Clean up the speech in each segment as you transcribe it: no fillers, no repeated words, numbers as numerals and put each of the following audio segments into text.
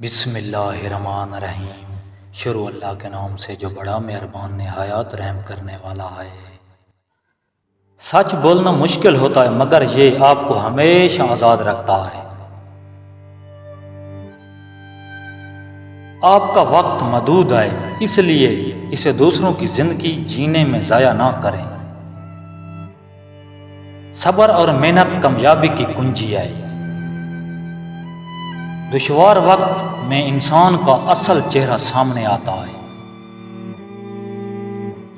بسم اللہ الرحمن الرحیم۔ شروع اللہ کے نام سے جو بڑا مہربان نہایت رحم کرنے والا ہے۔ سچ بولنا مشکل ہوتا ہے مگر یہ آپ کو ہمیشہ آزاد رکھتا ہے۔ آپ کا وقت محدود ہے، اس لیے اسے دوسروں کی زندگی جینے میں ضائع نہ کریں۔ صبر اور محنت کامیابی کی کنجی ہے۔ دشوار وقت میں انسان کا اصل چہرہ سامنے آتا ہے۔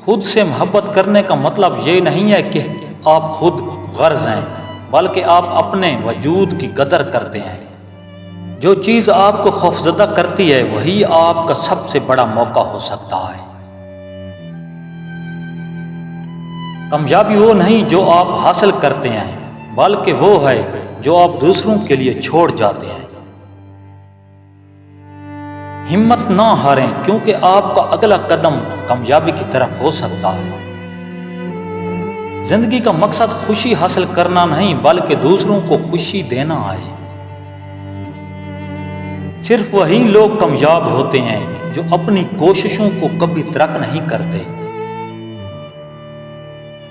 خود سے محبت کرنے کا مطلب یہ نہیں ہے کہ آپ خود غرض ہیں، بلکہ آپ اپنے وجود کی قدر کرتے ہیں۔ جو چیز آپ کو خوفزدہ کرتی ہے وہی آپ کا سب سے بڑا موقع ہو سکتا ہے۔ کامیابی وہ نہیں جو آپ حاصل کرتے ہیں، بلکہ وہ ہے جو آپ دوسروں کے لیے چھوڑ جاتے ہیں۔ ہمت نہ ہاریں کیونکہ آپ کا اگلا قدم کامیابی کی طرف ہو سکتا ہے۔ زندگی کا مقصد خوشی حاصل کرنا نہیں بلکہ دوسروں کو خوشی دینا ہے۔ صرف وہی لوگ کامیاب ہوتے ہیں جو اپنی کوششوں کو کبھی ترک نہیں کرتے۔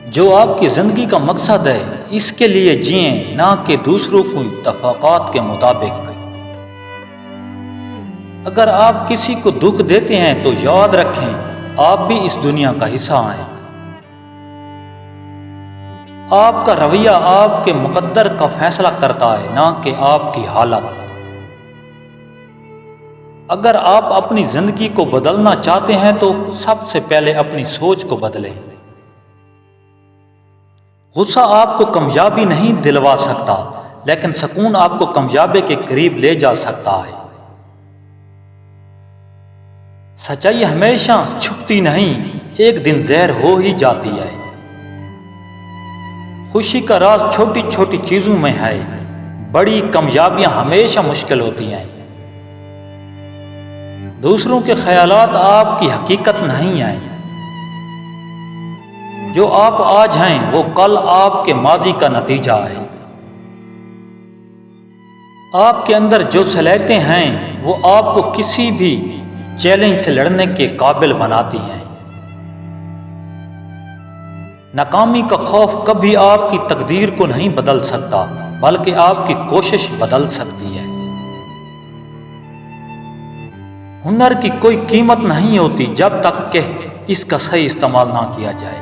جو آپ کی زندگی کا مقصد ہے اس کے لیے جئیں، نہ کہ دوسروں کو اتفاقات کے مطابق۔ اگر آپ کسی کو دکھ دیتے ہیں تو یاد رکھیں آپ بھی اس دنیا کا حصہ ہیں۔ آپ کا رویہ آپ کے مقدر کا فیصلہ کرتا ہے، نہ کہ آپ کی حالت۔ اگر آپ اپنی زندگی کو بدلنا چاہتے ہیں تو سب سے پہلے اپنی سوچ کو بدلیں۔ غصہ آپ کو کامیابی نہیں دلوا سکتا، لیکن سکون آپ کو کامیابی کے قریب لے جا سکتا ہے۔ سچائی ہمیشہ چھپتی نہیں، ایک دن ظاہر ہو ہی جاتی ہے۔ خوشی کا راز چھوٹی چھوٹی چیزوں میں ہے، بڑی کامیابیاں ہمیشہ مشکل ہوتی ہیں۔ دوسروں کے خیالات آپ کی حقیقت نہیں ہیں۔ جو آپ آج ہیں وہ کل آپ کے ماضی کا نتیجہ ہے۔ آپ کے اندر جو صلاحیتیں ہیں وہ آپ کو کسی بھی چیلنج سے لڑنے کے قابل بناتی ہیں۔ ناکامی کا خوف کبھی آپ کی تقدیر کو نہیں بدل سکتا، بلکہ آپ کی کوشش بدل سکتی ہے۔ ہنر کی کوئی قیمت نہیں ہوتی جب تک کہ اس کا صحیح استعمال نہ کیا جائے۔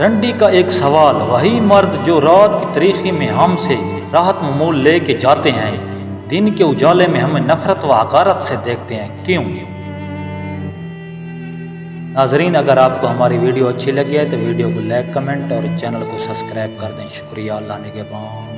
رنڈی کا ایک سوال، وہی مرد جو رات کی تاریکی میں ہم سے راحت مول لے کے جاتے ہیں، دن کے اجالے میں ہمیں نفرت و حقارت سے دیکھتے ہیں، کیوں؟ ناظرین، اگر آپ کو ہماری ویڈیو اچھی لگی ہے تو ویڈیو کو لائک، کمنٹ اور چینل کو سبسکرائب کر دیں۔ شکریہ۔ اللہ نگہبان۔